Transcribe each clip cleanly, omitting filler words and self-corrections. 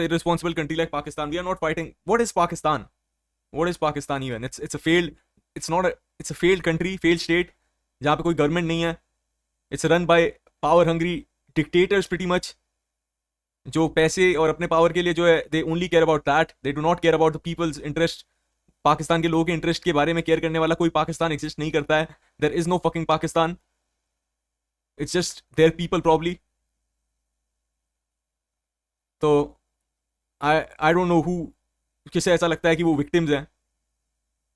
irresponsible country like Pakistan. We are not fighting. What is Pakistan? What is Pakistan even? It's a failed. It's not a. It's a failed country, failed state. जहाँ पे कोई government नहीं है. It's run by power hungry dictators pretty much. जो पैसे और अपने power के लिए जो है, they only care about that. They do not care about the people's interest. Pakistan के लोगों के इंटरेस्ट के बारे में केयर करने वाला कोई पाकिस्तान एग्जिस्ट नहीं करता है. There is no fucking Pakistan. It's just their people probably. तो I don't know who, किसे ऐसा लगता है कि वो विक्टिम्स हैं.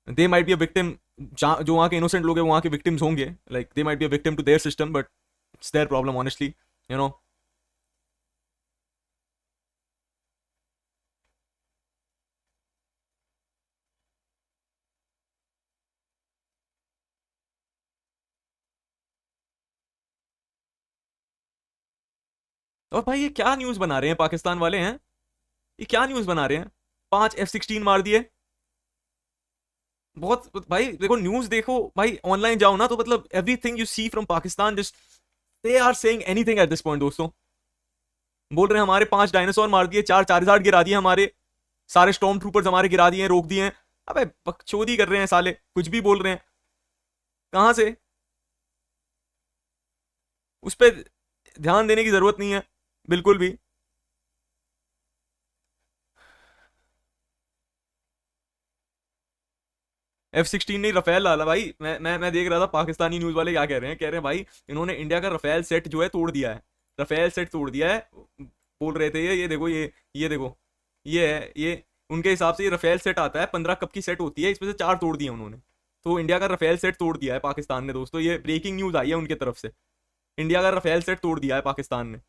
दे माइट बी अ विक्टिम. जो वहाँ के इनोसेंट लोग हैं वहाँ के विक्टिम्स होंगे. Like they might be a victim to their system, but it's their problem honestly, you know. और भाई ये क्या न्यूज बना रहे हैं पाकिस्तान वाले हैं? ये क्या न्यूज बना रहे हैं? 5 F-16 मार दिए. बहुत भाई देखो, न्यूज देखो भाई, ऑनलाइन जाओ ना तो मतलब everything you see from Pakistan, just they are saying anything at this point दोस्तों. बोल रहे हैं हमारे 5 डायनासोर मार दिए, 4 चार्जार्ड गिरा दिए, हमारे सारे स्टॉर्म ट्रूपर्स हमारे गिरा दिए, रोक दिए हैं. अबे बकचोदी कर रहे हैं साले, कुछ भी बोल रहे हैं. कहां से? उस पर ध्यान देने की जरूरत नहीं है बिल्कुल भी. F-16 नहीं, रफेल लाला भाई. मैं देख रहा था पाकिस्तानी न्यूज वाले क्या कह रहे हैं. कह रहे हैं भाई इन्होंने इंडिया का रफेल सेट जो है तोड़ दिया है. रफेल सेट तोड़ दिया है. बोल रहे थे ये देखो, ये देखो, ये है ये. उनके हिसाब से ये रफेल सेट आता है, 15 कप की सेट होती है, इसमें से 4 तोड़ दिए उन्होंने. तो इंडिया का रफेल सेट तोड़ दिया है पाकिस्तान ने दोस्तों. ये ब्रेकिंग न्यूज आई है उनकी तरफ से. इंडिया का रफेल सेट तोड़ दिया है पाकिस्तान ने.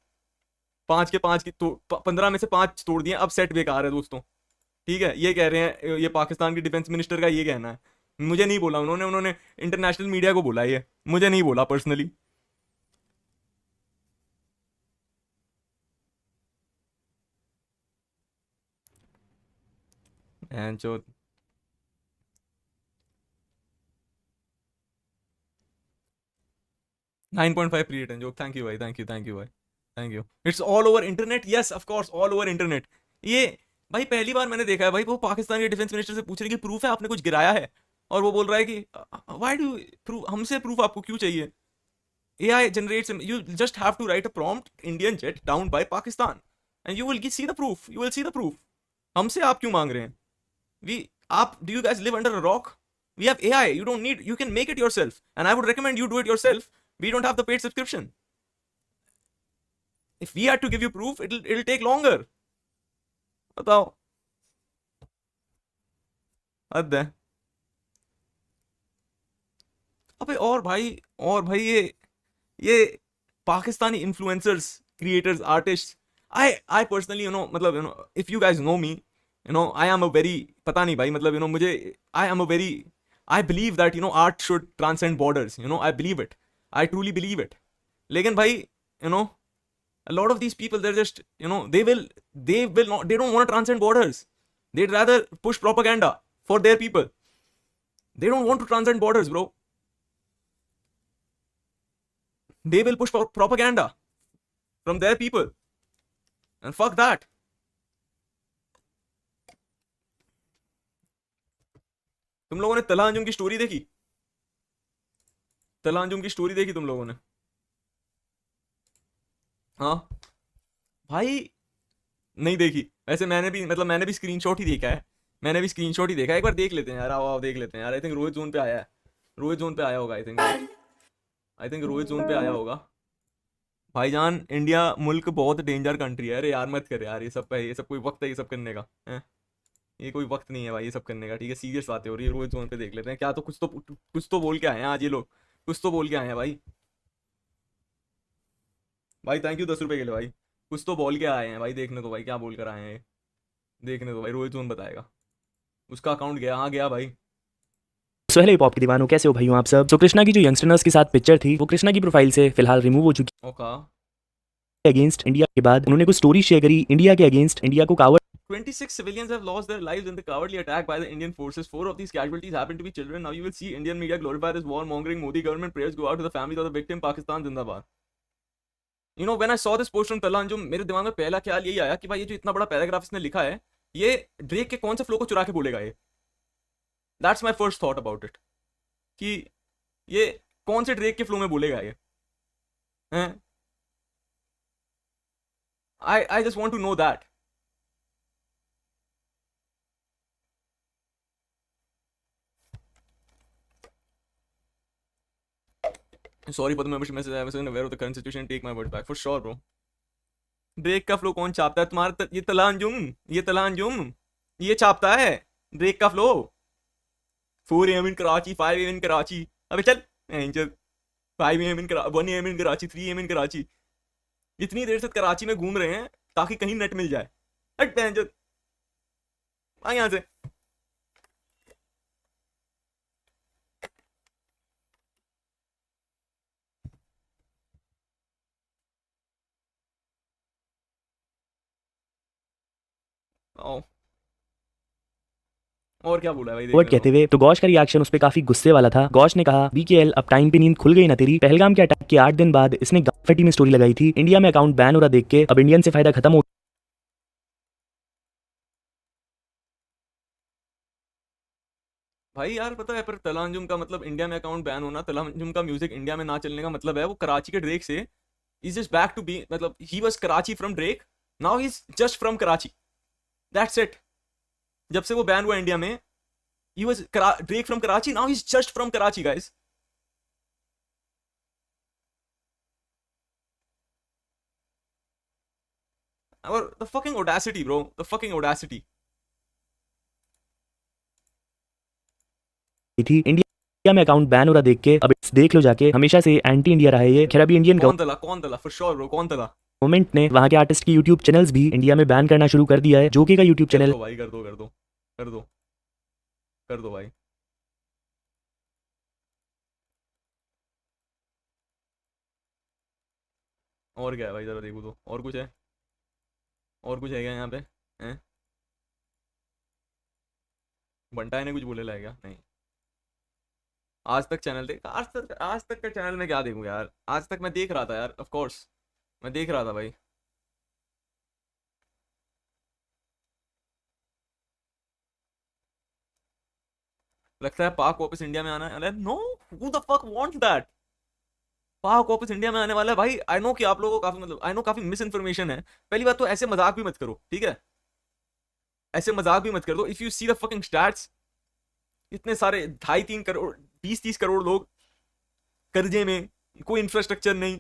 5 के 5 की 15 में से 5 तोड़ दिए. अब सेट बेकार है दोस्तों. ठीक है, ये कह रहे हैं, ये पाकिस्तान के डिफेंस मिनिस्टर का ये कहना है. मुझे नहीं बोला उन्होंने, उन्होंने इंटरनेशनल मीडिया को बोला, ये मुझे नहीं बोला पर्सनली. जो 9.5 pre return joke. Thank you भाई, थैंक यू, थैंक यू भाई, thank you. It's all over internet. Yes of course, all over internet. ये भाई पहली बार मैंने देखा है भाई, वो पाकिस्तान के डिफेंस मिनिस्टर से पूछ रहे कि प्रूफ है आपने कुछ गिराया है, और वो बोल रहा है कि व्हाई डू प्रूफ, हमसे प्रूफ आपको क्यों चाहिए? AI generates, you just have to write a prompt, Indian jet downed by Pakistan, and you will see the proof. You will see the proof. हमसे आप क्यों मांग रहे हैं? Do you guys live under a rock? We have AI. You don't need, you can make it yourself, and I would recommend you do it yourself. We don't have the paid subscription. If we had to give you proof, it'll take longer. बताओ. हद है. अबे और भाई ये Pakistani influencers, creators, artist. I personally मतलब if you guys know me, I am a very, पता नहीं भाई, मतलब मुझे, I am a very, I believe that art should transcend borders. I believe it, I truly believe it. लेकिन भाई a lot of these people, they're just, they don't want to transcend borders. They'd rather push propaganda for their people. They don't want to transcend borders, bro. They will push propaganda from their people, and fuck that. तुम लोगों ने तला अंजुम की story देखी? तला अंजुम की story देखी तुम लोगों ने? हाँ भाई, नहीं देखी. वैसे मैंने भी स्क्रीनशॉट ही देखा है. एक बार देख लेते हैं यार, आओ देख लेते हैं यार. आई थिंक रोहित जोन पे आया है. रोहित जोन पे आया होगा आई थिंक रोहित जोन पे आया होगा. भाईजान, इंडिया मुल्क बहुत डेंजर कंट्री है. अरे यार मत कर यार, ये सब कोई वक्त है ये सब करने का है? ये कोई वक्त नहीं है भाई ये सब करने का. ठीक है, सीरियस बातें हो रही है. रोहित जोन पे देख लेते हैं क्या. तो कुछ तो बोल के आए हैं आज ये लोग. कुछ तो बोल के आए हैं भाई. भाई थैंक यू 10 रुपए के लिए भाई. कुछ तो बोल के आए हैं भाई. देखने दो भाई क्या बोल कर आए हैं. देखने दो भाई, रोहित जोन बताएगा. उसका अकाउंट गया, हाँ गया भाई. सो हेलो हिप हॉप के दीवानों, कैसे हो भाइयों आप सब. तो कृष्णा की जो यंगस्टर्स के साथ पिक्चर थी वो कृष्णा की प्रोफाइल से फिलहाल रिमूव हो चुकी ओका. है अगेंस्ट इंडिया के बाद उन्होंने कुछ स्टोरी शेयर करी इंडिया के अगेंस्ट, इंडिया को coward 26 civilians have lost their lives in the cowardly attack by the Indian forces. 4 of these casualties happen to be children. Now you will see Indian media glorify this war-mongering Modi government. Prayers go out to the families of the victim. Pakistan Zindabad. You know when I saw this post from Talanjum, मेरे दिमाग में पहला ख्याल यही आया कि भाई ये जो इतना बड़ा पैराग्राफ इसने लिखा है, ये ड्रेक के कौन से फ्लो को चुरा के बोलेगा ये। That's my first thought about it, कि ये कौन से ड्रेक के फ्लो में बोलेगा ये हैं। I just want to know that. Sorry for the membership message. I wasn't aware of the current situation. Take my words back for sure, bro. Drake का फ्लो कौन छापता है तुम्हारा? ये तलांजुम ये छापता है ड्रेक का flow. 4 AM in Karachi, 5 AM इन कराची। अबे चल angel, 5 AM in Karachi, 1 AM in Karachi, 3 AM इन कराची। इतनी देर से कराची में घूम रहे हैं ताकि कहीं नेट मिल जाए। हट एंजल, आ यहाँ से। आओ, और क्या बोला है भाई, वर्ड देखने कहते दो। हुए तो गौश का रिएक्शन उस पर काफी गुस्से वाला था। गौश ने कहा बीकेएल अब टाइम पे नींद खुल गई ना तेरी। पहलगाम के अटैक के 8 दिन बाद इसने गाफटी में स्टोरी लगाई थी, इंडिया में अकाउंट बैन हो रहा देख के अब इंडियन से फायदा खत्म हो। भाई यार पता है, पर तलांजुम का मतलब इंडिया में अकाउंट बैन होना, तलांजुम का म्यूजिक इंडिया में ना चलने का मतलब है वो कराची के ड्रेक से is just back to be, मतलब he was Karachi from Drake, now he is just from Karachi, that's it. जब से वो बैन हुआ इंडिया में, he was Drake from Karachi, now he's just from Karachi, guys. और the fucking audacity, bro, the fucking audacity. थी India में account ban हो रहा देख के अब देख लो जाके, हमेशा से एंटी इंडिया रहा है ये। खैर अभी इंडियन कौन तला for sure, bro, कौन तला। गवर्नमेंट ने वहां के आर्टिस्ट की यूट्यूब चैनल्स भी इंडिया में बैन करना शुरू कर दिया है। जोके का यूट्यूब चैनल भाई कर दो भाई। और क्या है भाई, जरा देखो तो, और कुछ है, और कुछ है क्या यहाँ पे हैं? बंटाई ने कुछ बोले ला क्या? नहीं। आज तक चैनल देख, आज तक का चैनल में क्या देखूं यार, आज तक मैं देख रहा था यार, ऑफ कोर्स मैं देख रहा था भाई। लगता है पाक वापस इंडिया में आना है। No, who the fuck wants that? Pak वापस इंडिया में आने वाला है भाई। आई नो कि आप लोगों को काफी, मतलब आई नो काफी मिस इन्फॉर्मेशन है। पहली बात तो ऐसे मजाक भी मत करो, ठीक है? ऐसे मजाक भी मत कर दो। If you see the fucking stats, इतने सारे 2.5-3 करोड़ 20-30 करोड़ लोग कर्जे में, कोई इंफ्रास्ट्रक्चर नहीं,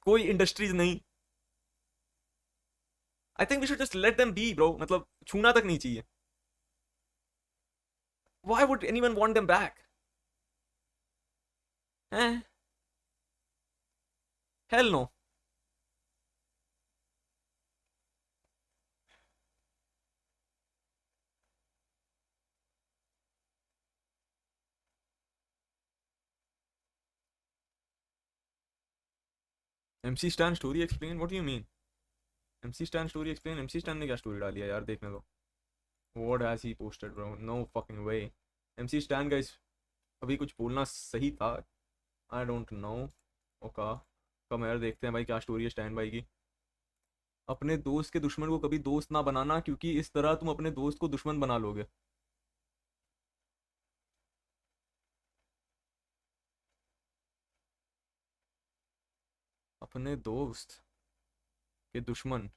कोई इंडस्ट्रीज नहीं। I think we should just let them be, bro. मतलब छूना तक नहीं चाहिए। Why would anyone want them back? हैं? Hell no. MC Stan story explain, what do you mean? MC Stan story explain, MC Stan ने क्या story डाली है यार, देखने दो। What has he posted, bro? No fucking way. MC Stan guys, अभी कुछ बोलना सही था। I don't know. ओका कम यार, देखते हैं भाई क्या स्टोरी है स्टैन भाई की। अपने दोस्त के दुश्मन को कभी दोस्त ना बनाना, क्योंकि इस तरह तुम अपने दोस्त को दुश्मन बना लोगे। अपने दोस्त के दुश्मन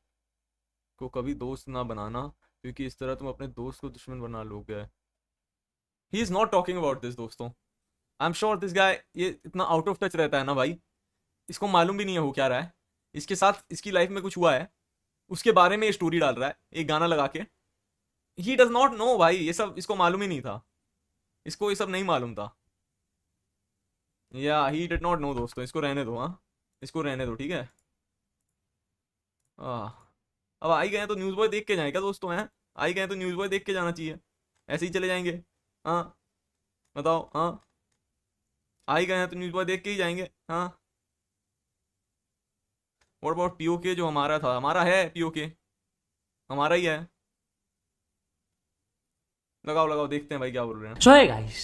को कभी दोस्त ना बनाना, क्योंकि इस तरह तुम अपने दोस्त को दुश्मन बना लोगे। He is not talking about this दोस्तों। I am sure this guy ये इतना आउट ऑफ टच रहता है ना भाई, इसको मालूम भी नहीं है हो क्या रहा है। इसके साथ इसकी लाइफ में कुछ हुआ है, उसके बारे में ये स्टोरी डाल रहा है एक गाना लगा के। ही डज नॉट नो भाई, ये सब इसको मालूम ही नहीं था, इसको ये सब नहीं मालूम था। या ही डिड नॉट नो दोस्तों, इसको रहने दो। हाँ, इसको रहने दो, ठीक है। अब आई गए तो न्यूज़ बॉय देख के जाए क्या दोस्तों? हैं, आई गए तो न्यूज़ बॉय देख के जाना चाहिए, ऐसे ही चले जाएंगे? हाँ बताओ। हाँ, आई गए हैं तो न्यूज़ बॉय देख के ही जाएंगे। हाँ, और अबाउट पीओके जो हमारा था, हमारा है पीओके, हमारा ही है। लगाओ लगाओ, देखते हैं भाई क्या बोल रहे हैं। So hey guys,